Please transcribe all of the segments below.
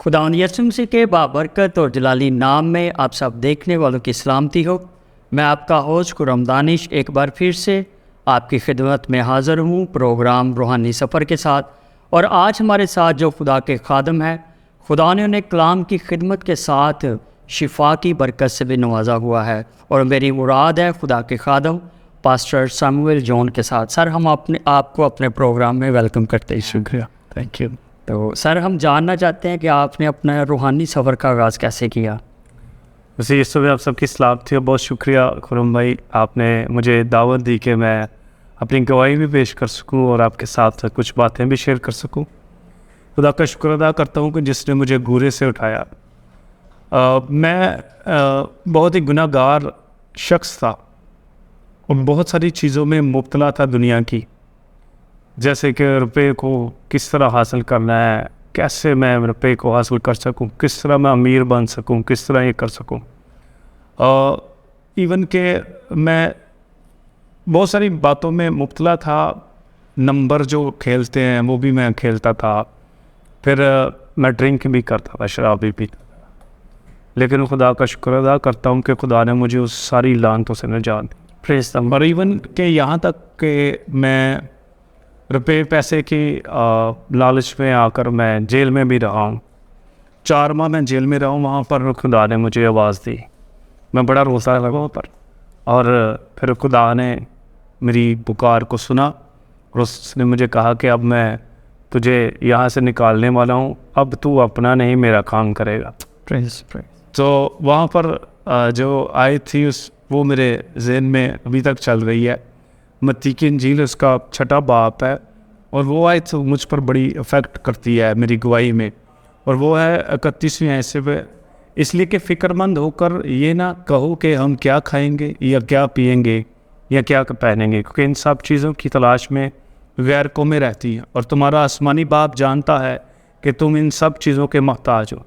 خداوند یسوع مسیح کے بابرکت اور جلالی نام میں آپ سب دیکھنے والوں کی سلامتی ہو۔ میں آپ کا ہوسٹ خرم دانش ایک بار پھر سے آپ کی خدمت میں حاضر ہوں پروگرام روحانی سفر کے ساتھ، اور آج ہمارے ساتھ جو خدا کے خادم ہیں، خدا نے انہیں کلام کی خدمت کے ساتھ شفا کی برکت سے بھی نوازا ہوا ہے، اور میری مراد ہے خدا کے خادم پاسٹر سیموئل جون کے ساتھ۔ سر، ہم آپ کو اپنے پروگرام میں ویلکم کرتے ہیں۔ شکریہ، تھینک یو۔ تو سر، ہم جاننا چاہتے ہیں کہ آپ نے اپنا روحانی سفر کا آغاز کیسے کیا؟ ویسے اس صبح آپ سب کی سلامتی، اور بہت شکریہ خرم بھائی، آپ نے مجھے دعوت دی کہ میں اپنی گواہی بھی پیش کر سکوں اور آپ کے ساتھ کچھ باتیں بھی شیئر کر سکوں۔ خدا کا شکر ادا کرتا ہوں کہ جس نے مجھے گورے سے اٹھایا۔ میں بہت ہی گناہ گار شخص تھا اور بہت ساری چیزوں میں مبتلا تھا دنیا کی، جیسے کہ روپے کو کس طرح حاصل کرنا ہے، کیسے میں روپے کو حاصل کر سکوں، کس طرح میں امیر بن سکوں، کس طرح یہ کر سکوں۔ ایون کہ میں بہت ساری باتوں میں مبتلا تھا۔ نمبر جو کھیلتے ہیں وہ بھی میں کھیلتا تھا، پھر میں ڈرنک بھی کرتا تھا، شراب بھی پیتا تھا، لیکن خدا کا شکر ادا کرتا ہوں کہ خدا نے مجھے اس ساری لعنتوں سے نجات دی۔ اور ایون کہ یہاں تک کہ میں روپے پیسے کی لالچ میں آ کر میں جیل میں بھی رہا ہوں۔ 4 ماہ میں جیل میں رہا ہوں۔ وہاں پر خدا نے مجھے آواز دی، میں بڑا روتا لگا وہاں پر، اور پھر خدا نے میری پکار کو سنا اور اس نے مجھے کہا کہ اب میں تجھے یہاں سے نکالنے والا ہوں، اب تو اپنا نہیں میرا کام کرے گا۔ تو وہاں پر جو آئی تھی وہ میرے ذہن میں ابھی تک چل رہی ہے۔ متی کی انجیل اس کا 6 باب ہے، اور وہ آیت مجھ پر بڑی افیکٹ کرتی ہے میری گواہی میں، اور وہ ہے 31ویں آیت سے، اس لیے کہ فکر مند ہو کر یہ نہ کہو کہ ہم کیا کھائیں گے یا کیا پئیں گے یا کیا پہنیں گے، کیونکہ ان سب چیزوں کی تلاش میں غیر قومیں رہتی ہیں، اور تمہارا آسمانی باپ جانتا ہے کہ تم ان سب چیزوں کے محتاج ہو،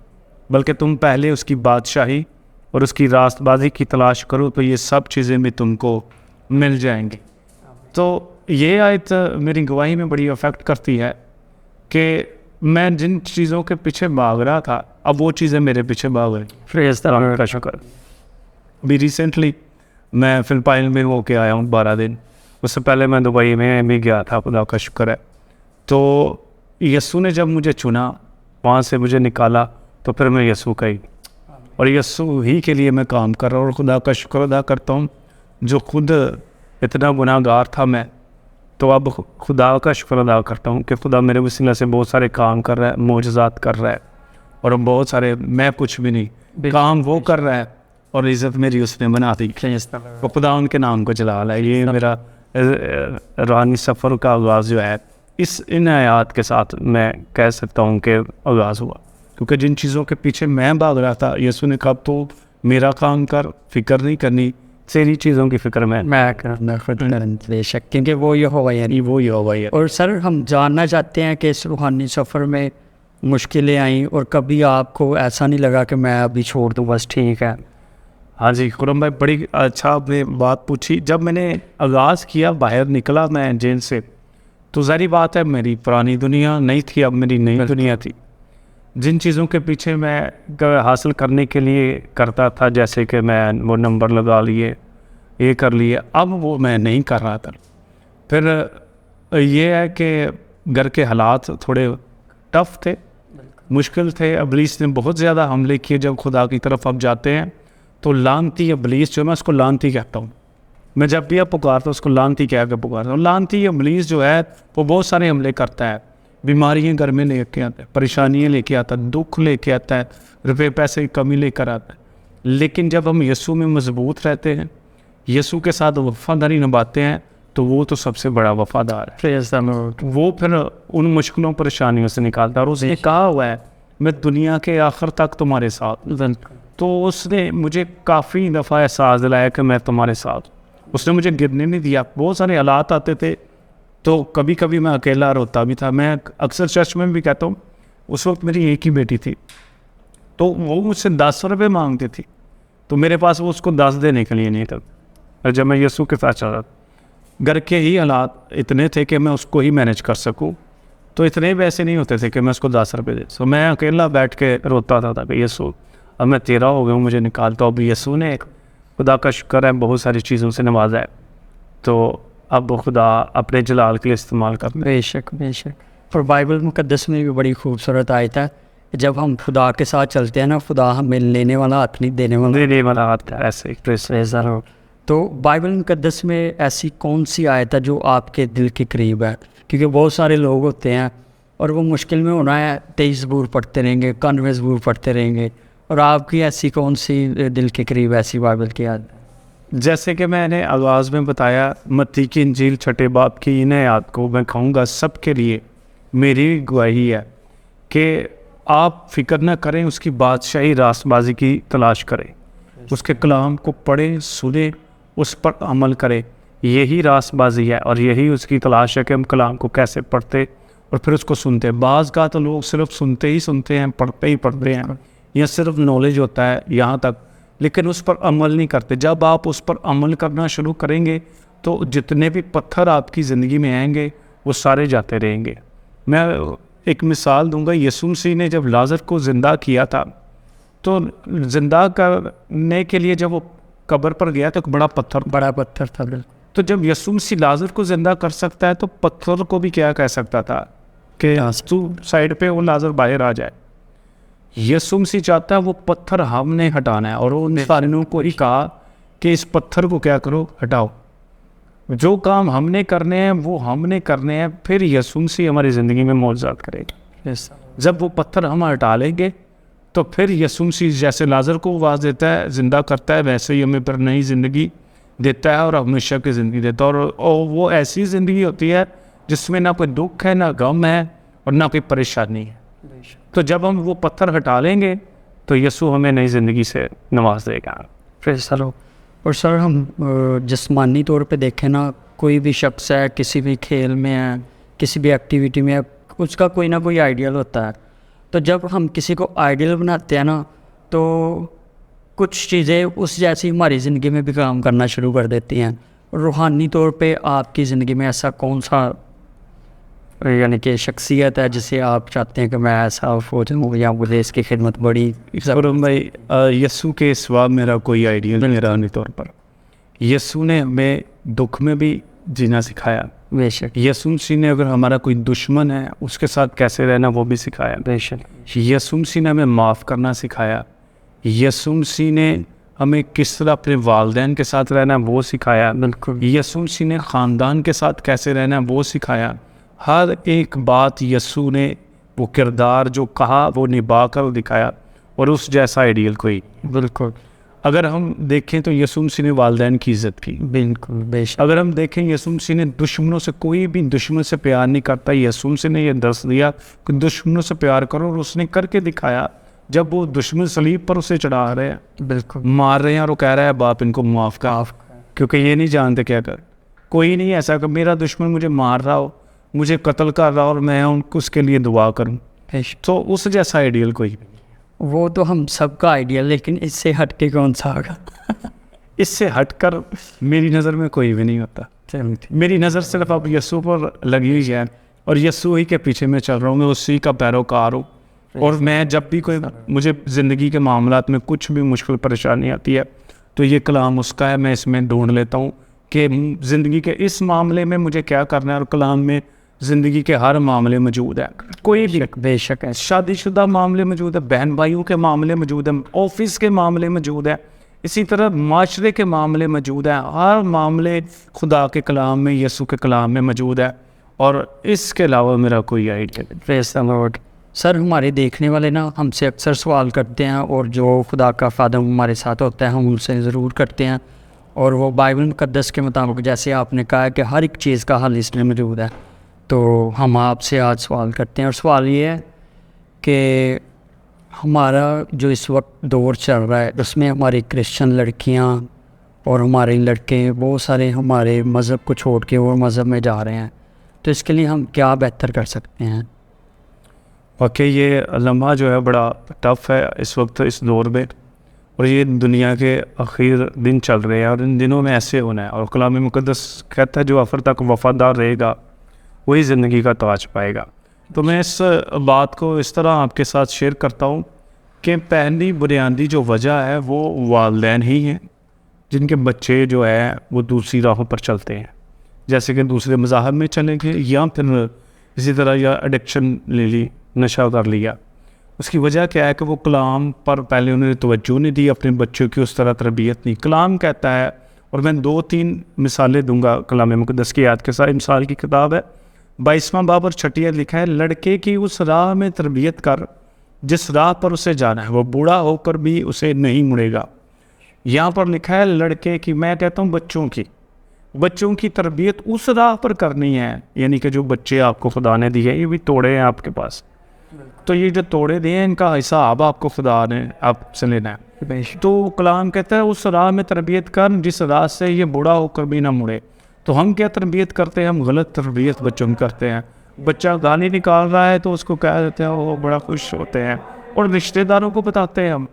بلکہ تم پہلے اس کی بادشاہی اور اس کی راست بازی کی تلاش کرو تو یہ سب چیزیں بھی تم کو مل جائیں گی۔ تو یہ آیت میری گواہی میں بڑی افیکٹ کرتی ہے کہ میں جن چیزوں کے پیچھے بھاگ رہا تھا، اب وہ چیزیں میرے پیچھے بھاگ رہی۔ کا شکر۔ ابھی ریسنٹلی میں فلپائن میں ہو کے آیا ہوں 12 دن، اس سے پہلے میں دبئی میں بھی گیا تھا، خدا کا شکر ہے۔ تو یسوع نے جب مجھے چنا، وہاں سے مجھے نکالا، تو پھر میں یسوع کا ہی، اور یسوع ہی کے لیے میں کام کر رہا ہوں، اور خدا کا شکر ادا کرتا ہوں جو خود اتنا گناہ گار تھا میں، تو اب خدا کا شکر ادا کرتا ہوں کہ خدا میرے وسیلہ سے بہت سارے کام کر رہا ہے، معجزات کر رہا ہے، اور بہت سارے میں کچھ بھی نہیں، کام وہ کر رہا ہے، اور عزت میری اس نے بنا دی۔ وہ خدا ان کے نام کو جلال ہے۔ یہ میرا روحانی سفر کا آغاز جو ہے ان آیات کے ساتھ میں کہہ سکتا ہوں کہ آغاز ہوا، کیونکہ جن چیزوں کے پیچھے میں بھاگ رہا تھا، یسوع نے کہا تو میرا کام کر، فکر نہیں کرنی تیری چیزوں کی فکر میں کرنا خود بے شک، کیونکہ وہ یہ ہوا ہے۔ اور سر، ہم جاننا چاہتے ہیں کہ اس روحانی سفر میں مشکلیں آئیں، اور کبھی آپ کو ایسا نہیں لگا کہ میں ابھی چھوڑ دوں، بس ٹھیک ہے؟ ہاں جی خرم بھائی، بڑی اچھا آپ نے بات پوچھی۔ جب میں نے آغاز کیا، باہر نکلا میں جیل سے، تو ظاہری بات ہے میری پرانی دنیا نہیں تھی، اب میری نئی دنیا تھی۔ جن چیزوں کے پیچھے میں حاصل کرنے کے لیے کرتا تھا، جیسے کہ میں وہ نمبر لگا لیے، یہ کر لیے، اب وہ میں نہیں کر رہا تھا۔ پھر یہ ہے کہ گھر کے حالات تھوڑے ٹف تھے، مشکل تھے، ابلیس نے بہت زیادہ حملے کیے۔ جب خدا کی طرف اب جاتے ہیں تو لعنتی ابلیس، جو میں اس کو لعنتی کہتا ہوں، میں جب بھی اب پکارتا ہوں اس کو لعنتی کہہ کے پکارتا ہوں۔ لعنتی ابلیس جو ہے وہ بہت سارے حملے کرتا ہے، بیماریاں گھر میں لے کے آتا ہے، پریشانیاں لے کے آتا ہے، دکھ لے کے آتا ہے، روپے پیسے کی کمی لے کر آتا ہے۔ لیکن جب ہم یسوع میں مضبوط رہتے ہیں، یسوع کے ساتھ وفاداری نبھاتے ہیں، تو وہ تو سب سے بڑا وفادار ہے۔ وہ پھر ان مشکلوں پریشانیوں سے نکالتا ہے، اور اس نے کہا ہوا ہے میں دنیا کے آخر تک تمہارے ساتھ۔ تو اس نے مجھے کافی دفعہ احساس دلایا کہ میں تمہارے ساتھ، اس نے مجھے گرنے نہیں دیا۔ بہت سارے حالات آتے تھے تو کبھی کبھی میں اکیلا روتا بھی تھا۔ میں اکثر چرچ میں بھی کہتا ہوں، اس وقت میری ایک ہی بیٹی تھی، تو وہ مجھ سے 10 روپے مانگتی تھی، تو میرے پاس وہ اس کو 10 دینے کے لیے نہیں تھا۔ اور جب میں یسوع کے ساتھ چل رہا تھا، گھر کے ہی حالات اتنے تھے کہ میں اس کو ہی مینیج کر سکوں، تو اتنے پیسے نہیں ہوتے تھے کہ میں اس کو 10 روپے دے. سو میں اکیلا بیٹھ کے روتا تھا کہ یسوع اب میں تیرا ہو گیا ہوں, مجھے نکال. تو اب یسوع نے خدا کا شکر ہے بہت ساری چیزوں سے نوازا ہے, تو اب خدا اپنے جلال کے لیے استعمال کرتے ہیں. بے شک بے شک. اور بائبل مقدس میں بھی بڑی خوبصورت آیت ہے, جب ہم خدا کے ساتھ چلتے ہیں نا, خدا ہمیں لینے والا ہاتھ نہیں دینے والا. دینے والا ہاتھ ہے ایسے ہی. تو بائبل مقدس میں ایسی کون سی آیت ہے جو آپ کے دل کے قریب ہے؟ کیونکہ بہت سارے لوگ ہوتے ہیں اور وہ مشکل میں ہونا ہے 23 زبور پڑھتے رہیں گے, 91 زبور پڑھتے رہیں گے, اور آپ کی ایسی کون سی دل کے قریب ایسی بائبل کی آیت ہے؟ جیسے کہ میں نے آغاز میں بتایا, متی کی انجیل 6 باب کی ان آیات کو میں کہوں گا سب کے لیے میری گواہی ہے کہ آپ فکر نہ کریں, اس کی بادشاہی راست بازی کی تلاش کریں, اس کے کلام کو پڑھیں, سنیں, اس پر عمل کریں. یہی راست بازی ہے اور یہی اس کی تلاش ہے کہ ہم کلام کو کیسے پڑھتے اور پھر اس کو سنتے. بعض کا تو لوگ صرف سنتے ہی سنتے ہیں, پڑھتے ہی پڑھتے ہیں, یا صرف نالج ہوتا ہے یہاں تک, لیکن اس پر عمل نہیں کرتے. جب آپ اس پر عمل کرنا شروع کریں گے تو جتنے بھی پتھر آپ کی زندگی میں آئیں گے وہ سارے جاتے رہیں گے. میں ایک مثال دوں گا. یسوع مسیح نے جب لازر کو زندہ کیا تھا تو زندہ کرنے کے لیے جب وہ قبر پر گیا تو ایک بڑا پتھر تھا. تو جب یسوع مسیح لازر کو زندہ کر سکتا ہے تو پتھر کو بھی کیا کہہ سکتا تھا کہ تو سائڈ پہ وہ لازر باہر آ جائے. یسوع مسیح چاہتا ہے وہ پتھر ہم نے ہٹانا ہے, اور وہ انسانوں کو ہی کہا کہ اس پتھر کو کیا کرو, ہٹاؤ. جو کام ہم نے کرنے ہیں وہ ہم نے کرنے ہیں. پھر یسوع مسیح ہماری زندگی میں معجزات کرے گا. جب وہ پتھر ہم ہٹا لیں گے تو پھر یسوع مسیح جیسے لازر کو آواز دیتا ہے, زندہ کرتا ہے, ویسے ہی ہمیں پھر نئی زندگی دیتا ہے اور ہمیشہ کی زندگی دیتا ہے. اور وہ ایسی زندگی ہوتی ہے جس میں نہ کوئی دکھ ہے, نہ غم ہے, اور نہ کوئی پریشانی ہے. تو جب ہم وہ پتھر ہٹا لیں گے تو یسوع ہمیں نئی زندگی سے نواز دے گا. اور سر ہم جسمانی طور پہ دیکھیں نا, کوئی بھی شخص ہے, کسی بھی کھیل میں ہے, کسی بھی ایکٹیویٹی میں ہے, اس کا کوئی نہ کوئی آئیڈیل ہوتا ہے. تو جب ہم کسی کو آئیڈیل بناتے ہیں نا تو کچھ چیزیں اس جیسی ہماری زندگی میں بھی کام کرنا شروع کر دیتی ہیں. روحانی طور پہ آپ کی زندگی میں ایسا کون سا یعنی کہ شخصیت ہے جسے آپ چاہتے ہیں کہ میں ایسا ہو جاؤں یا مجھے اس کی خدمت بڑی؟ بھائی یسوع کے سوا میرا کوئی آئیڈیل نہیں روحانی طور پر. یسوع نے ہمیں دکھ میں بھی جینا سکھایا. بے شک. یسوع مسیح نے اگر ہمارا کوئی دشمن ہے اس کے ساتھ کیسے رہنا وہ بھی سکھایا. بے شک. یسوع مسیح نے ہمیں معاف کرنا سکھایا. یسوع مسیح نے ہمیں کس طرح اپنے والدین کے ساتھ رہنا ہے وہ سکھایا. بالکل. یسوع مسیح نے خاندان کے ساتھ کیسے رہنا ہے وہ سکھایا. ہر ایک بات یسوع نے وہ کردار جو کہا وہ نبھا کر دکھایا, اور اس جیسا آئیڈیل کوئی. بالکل. اگر ہم دیکھیں تو یسوع مسیح نے والدین کی عزت کی. بالکل. بے شک. اگر ہم دیکھیں یسوع مسیح نے دشمنوں سے, کوئی بھی دشمن سے پیار نہیں کرتا. یسوع مسیح نے یہ درس دیا کہ دشمنوں سے پیار کرو, اور اس نے کر کے دکھایا. جب وہ دشمن صلیب پر اسے چڑھا رہے ہیں, بالکل مار رہے ہیں, اور وہ کہہ رہا ہے باپ ان کو معاف کر, کیونکہ یہ نہیں جانتے کیا کر. کوئی نہیں ایسا کہ میرا دشمن مجھے مار رہا ہو, مجھے قتل کر رہا ہو اور میں اس کے لیے دعا کروں. تو اس جیسا آئیڈیل کوئی نہیں. وہ تو ہم سب کا آئیڈیل, لیکن اس سے ہٹ کے کون سا ہوگا؟ اس سے ہٹ کر میری نظر میں کوئی بھی نہیں ہوتا. میری نظر صرف اب یسوع پر لگی ہوئی ہے, اور یسوع ہی کے پیچھے میں چل رہا ہوں. میں اسی کا پیروکار ہوں, اور میں جب بھی کوئی مجھے زندگی کے معاملات میں کچھ بھی مشکل پریشانی آتی ہے تو یہ کلام اس کا ہے. میں اس میں ڈھونڈ لیتا ہوں کہ زندگی کے اس معاملے میں مجھے کیا کرنا ہے, اور کلام میں زندگی کے ہر معاملے موجود ہے. کوئی بھی بے شک ہے. شادی شدہ معاملے موجود ہے, بہن بھائیوں کے معاملے موجود ہیں, آفس کے معاملے موجود ہیں, اسی طرح معاشرے کے معاملے موجود ہیں. ہر معاملے خدا کے کلام میں, یسوع کے کلام میں موجود ہے, اور اس کے علاوہ میرا کوئی آئیڈیا نہیں. پریز دی لارڈ. سر ہمارے دیکھنے والے نا ہم سے اکثر سوال کرتے ہیں, اور جو خدا کا خادم ہمارے ساتھ ہوتا ہے ہم ان سے ضرور کرتے ہیں, اور وہ بائبل مقدس کے مطابق جیسے آپ نے کہا کہ ہر ایک چیز کا حل اس میں موجود ہے. تو ہم آپ سے آج سوال کرتے ہیں, اور سوال یہ ہے کہ ہمارا جو اس وقت دور چل رہا ہے اس میں ہماری کرسچن لڑکیاں اور ہمارے لڑکے بہت سارے ہمارے مذہب کو چھوڑ کے اور مذہب میں جا رہے ہیں, تو اس کے لیے ہم کیا بہتر کر سکتے ہیں؟ واقعی یہ لمحہ جو ہے بڑا ٹف ہے اس وقت, اس دور میں, اور یہ دنیا کے آخر دن چل رہے ہیں, اور ان دنوں میں ایسے ہونا ہے. اور کلام مقدس کہتا ہے جو آخر تک وفادار رہے گا وہی زندگی کا تاج پائے گا. تو میں اس بات کو اس طرح آپ کے ساتھ شیئر کرتا ہوں کہ پہلی بنیادی جو وجہ ہے وہ والدین ہی ہیں جن کے بچے جو ہے وہ دوسری راہوں پر چلتے ہیں، جیسے کہ دوسرے مذاہب میں چلیں گے یا پھر اسی طرح یا ایڈکشن لے لی، نشہ کر لیا۔ اس کی وجہ کیا ہے کہ وہ کلام پر پہلے انہوں نے توجہ نہیں دی، اپنے بچوں کی اس طرح تربیت نہیں۔ کلام کہتا ہے، اور میں 2-3 مثالیں دوں گا کلام مقدس کی آیت کے ساتھ۔ مثال کی کتاب ہے 22واں باب اور 6 آیت لکھا ہے، لڑکے کی اس راہ میں تربیت کر جس راہ پر اسے جانا ہے، وہ بوڑھا ہو کر بھی اسے نہیں مڑے گا۔ یہاں پر لکھا ہے لڑکے کی، میں کہتا ہوں بچوں کی تربیت اس راہ پر کرنی ہے، یعنی کہ جو بچے آپ کو خدا نے دیے، یہ بھی توڑے ہیں آپ کے پاس، تو یہ جو توڑے دیے ہیں ان کا حساب آپ کو خدا نے آپ سے لینا ہے۔ تو کلام کہتا ہے اس راہ میں تربیت کر جس راہ سے یہ بوڑھا ہو کر بھی نہ مڑے۔ تو ہم کیا تربیت کرتے ہیں؟ ہم غلط تربیت بچوں میں کرتے ہیں۔ بچہ گالی نکال رہا ہے تو اس کو کہہ دیتے ہیں، وہ بڑا خوش ہوتے ہیں، اور رشتہ داروں کو بتاتے ہیں ہم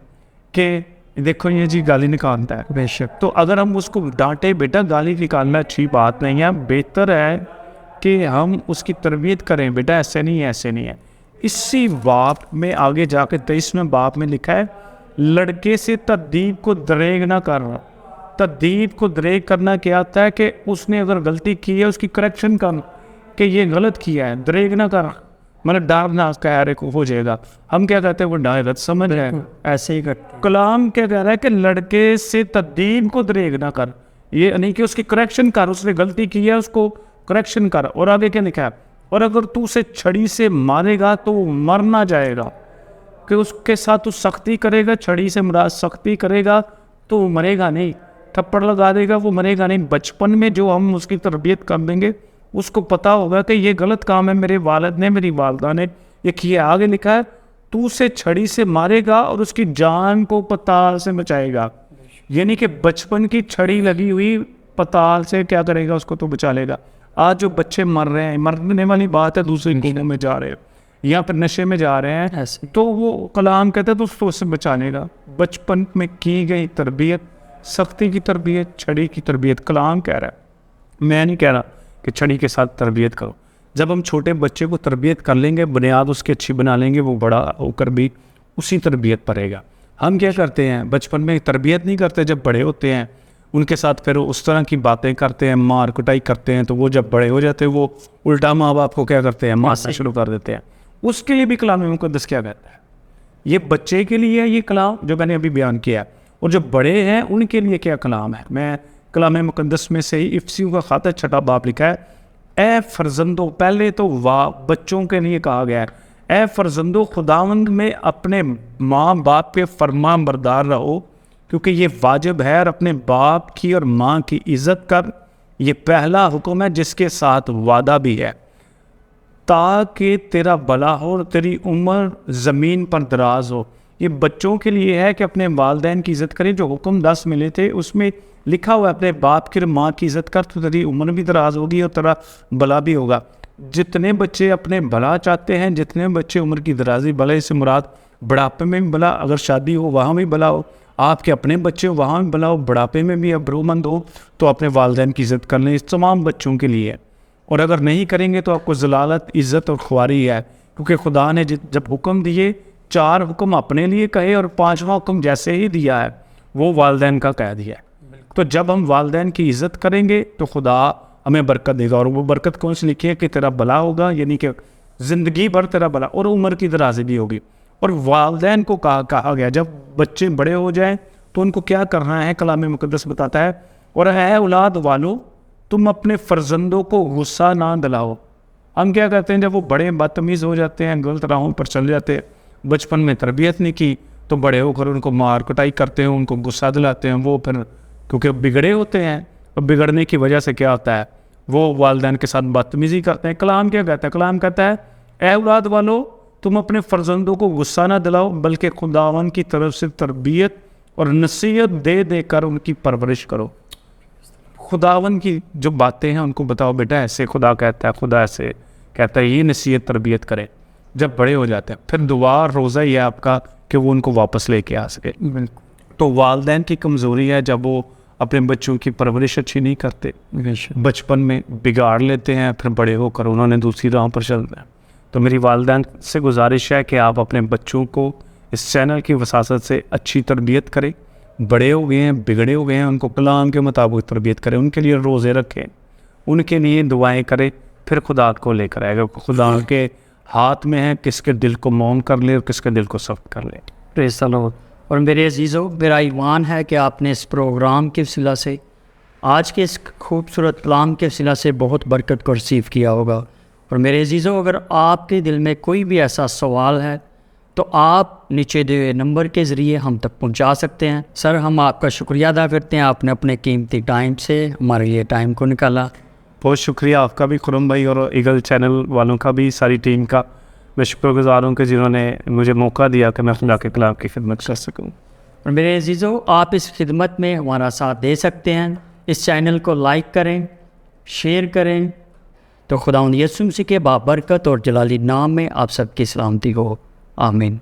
کہ دیکھو یہ جی گالی نکالتا ہے۔ بے شک۔ تو اگر ہم اس کو ڈانٹے بیٹا گالی نکالنا اچھی بات نہیں ہے، بہتر ہے کہ ہم اس کی تربیت کریں، بیٹا ایسے نہیں ہے، ایسے نہیں ہے۔ اسی باب میں آگے جا کے 23ویں باب میں لکھا ہے لڑکے سے تدیب کو دریغ نہ کرنا۔ تدیب کو دریغ کرنا کیا آتا ہے کہ اس نے اگر غلطی کی ہے اس کی کریکشن کرنا، کہ یہ غلط کیا ہے، دریغ نہ کرنا، مطلب ڈارنا کہہ کو ہو جائے گا۔ ہم کیا کہتے ہیں؟ وہ ڈائرت سمجھ رہے ہیں، ایسے ہی کرتے ہیں۔ کلام کیا کہہ رہا ہے کہ لڑکے سے تدیب کو دریغ نہ کر، یہ نہیں کہ اس کی کریکشن کر، اس نے غلطی کی ہے اس کو کریکشن کر۔ اور آگے کیا لکھا ہے؟ اور اگر تو اسے چھڑی سے مارے گا تو وہ مر نہ جائے گا، کہ اس کے ساتھ تو سختی کرے گا، چھڑی سے مراد سختی کرے گا تو وہ مرے گا نہیں، تھپڑ لگا دے گا وہ مرے گا نہیں۔ بچپن میں جو ہم اس کی تربیت کر دیں گے اس کو پتہ ہوگا کہ یہ غلط کام ہے، میرے والد نے میری والدہ نے یہ کیا۔ آگے لکھا ہے تو اسے چھڑی سے مارے گا اور اس کی جان کو پتال سے بچائے گا، یعنی کہ بچپن کی چھڑی لگی ہوئی پتال سے کیا کرے گا؟ اس کو تو بچا لے گا۔ آج جو بچے مر رہے ہیں، مرنے والی بات ہے، دوسرے گنوں میں جا رہے ہیں یا پھر نشے میں جا رہے ہیں، تو وہ کلام کہتا ہے تو اس سے بچانے گا۔ بچپن میں کی گئی تربیت، سختی کی تربیت، چھڑی کی تربیت، کلام کہہ رہا ہے، میں نہیں کہہ رہا کہ چھڑی کے ساتھ تربیت کرو۔ جب ہم چھوٹے بچے کو تربیت کر لیں گے، بنیاد اس کی اچھی بنا لیں گے، وہ بڑا ہو کر بھی اسی تربیت پڑے گا۔ ہم کیا کرتے ہیں؟ بچپن میں تربیت نہیں کرتے، جب بڑے ہوتے ہیں ان کے ساتھ پھر اس طرح کی باتیں کرتے ہیں، مار کٹائی کرتے ہیں، تو وہ جب بڑے ہو جاتے ہیں وہ الٹا ماں باپ کو کیا کرتے ہیں؟ مارنا شروع کر دیتے ہیں۔ اس کے لیے بھی کلام مقدس کیا کہتا ہے؟ یہ بچے کے لیے ہے یہ کلام جو میں نے ابھی بیان کیا ہے، اور جو بڑے ہیں ان کے لیے کیا کلام ہے؟ میں کلام مقدس میں سے ہی افسیوں کا خط 6 باب لکھا ہے، اے فرزندو، پہلے تو بچوں کے لیے کہا گیا ہے، اے فرزندو خداوند میں اپنے ماں باپ کے فرمان بردار رہو، کیونکہ یہ واجب ہے، اور اپنے باپ کی اور ماں کی عزت کر، یہ پہلا حکم ہے جس کے ساتھ وعدہ بھی ہے، تاکہ تیرا بھلا ہو اور تیری عمر زمین پر دراز ہو۔ یہ بچوں کے لیے ہے کہ اپنے والدین کی عزت کریں، جو حکم 10 ملے تھے اس میں لکھا ہوا ہے اپنے باپ کی اور ماں کی عزت کر تو تیری عمر بھی دراز ہوگی اور تیرا بھلا بھی ہوگا۔ جتنے بچے اپنے بھلا چاہتے ہیں، جتنے بچے عمر کی درازی، بھلے سے مراد بڑھاپے میں بھی بھلا، اگر شادی ہو وہاں بھی بھلا ہو، آپ کے اپنے بچے ہو وہاں بھی بھلا ہو، بڑھاپے میں بھی ابرو مند ہو، تو اپنے والدین کی عزت کر لیں۔ اس تمام بچوں کے لیے ہے، اور اگر نہیں کریں گے تو آپ کو ضلالت، عزت اور خواری ہے، کیونکہ خدا نے جب حکم دیے، 4 حکم اپنے لیے کہے اور 5واں حکم جیسے ہی دیا ہے وہ والدین کا کہہ دیا ہے۔ تو جب ہم والدین کی عزت کریں گے تو خدا ہمیں برکت دے گا، اور وہ برکت کون سی لکھی ہے کہ تیرا بھلا ہوگا، یعنی کہ زندگی بھر تیرا بھلا، اور عمر کی درازی بھی ہوگی۔ اور والدین کو کہا گیا جب بچے بڑے ہو جائیں تو ان کو کیا کرنا ہے؟ کلام مقدس بتاتا ہے، اور اے اولاد والو تم اپنے فرزندوں کو غصہ نہ دلاؤ۔ ہم کیا کہتے ہیں؟ جب وہ بڑے بدتمیز ہو جاتے ہیں، غلط راہوں پر چل جاتے ہیں، بچپن میں تربیت نہیں کی، تو بڑے ہو کر ان کو مار کٹائی کرتے ہیں، ان کو غصہ دلاتے ہیں، وہ پھر کیونکہ بگڑے ہوتے ہیں، اور بگڑنے کی وجہ سے کیا ہوتا ہے؟ وہ والدین کے ساتھ بدتمیزی کرتے ہیں۔ کلام کیا کہتا ہے؟ کلام کہتا ہے اے اولاد والو تم اپنے فرزندوں کو غصہ نہ دلاؤ، بلکہ خداوند کی طرف سے تربیت اور نصیحت دے دے کر ان کی پرورش کرو۔ خداوند کی جو باتیں ہیں ان کو بتاؤ، بیٹا ایسے خدا کہتا ہے، خدا ایسے کہتا ہے، یہ نصیحت تربیت کرے جب بڑے ہو جاتے ہیں۔ پھر دعا روزہ ہی ہے آپ کا کہ وہ ان کو واپس لے کے آ سکے۔ تو والدین کی کمزوری ہے جب وہ اپنے بچوں کی پرورش اچھی نہیں کرتے، بچپن میں بگاڑ لیتے ہیں، پھر بڑے ہو کر انہوں نے دوسری راہ پر چلتے ہیں۔ تو میری والدین سے گزارش ہے کہ آپ اپنے بچوں کو اس چینل کی وساطت سے اچھی تربیت کریں. بڑے ہو گئے ہیں، بگڑے ہوئے ہیں، ان کو کلام کے مطابق تربیت کریں، ان کے لیے روزے رکھیں، ان کے لیے دعائیں کریں، پھر خدا کو لے کر آئے گا. خدا کے ہاتھ میں ہے کس کے دل کو موم کر لے اور کس کے دل کو سخت کر لے. پریز دی لارڈ. اور میرے عزیزو، میرا ایمان ہے کہ آپ نے اس پروگرام کے وسیلہ سے، آج کے اس خوبصورت کلام کے وسیلہ سے بہت برکت کو ریسیو کیا ہوگا. اور میرے عزیزو، اگر آپ کے دل میں کوئی بھی ایسا سوال ہے تو آپ نیچے دیے ہوئے نمبر کے ذریعے ہم تک پہنچا سکتے ہیں. سر، ہم آپ کا شکریہ ادا کرتے ہیں، آپ نے اپنے قیمتی ٹائم سے ہمارے لیے ٹائم کو نکالا. بہت شکریہ آپ کا بھی خرم بھائی، اور ایگل چینل والوں کا بھی، ساری ٹیم کا میں شکر گزار ہوں کہ جنہوں نے مجھے موقع دیا کہ میں خدا کے کلام کی خدمت کر سکوں. اور میرے عزیزو، آپ اس خدمت میں ہمارا ساتھ دے سکتے ہیں. اس چینل کو لائک کریں، شیئر کریں. تو خداوند یسوع مسیح کے بابرکت اور جلالی نام میں آپ سب کی سلامتی ہو. آمین.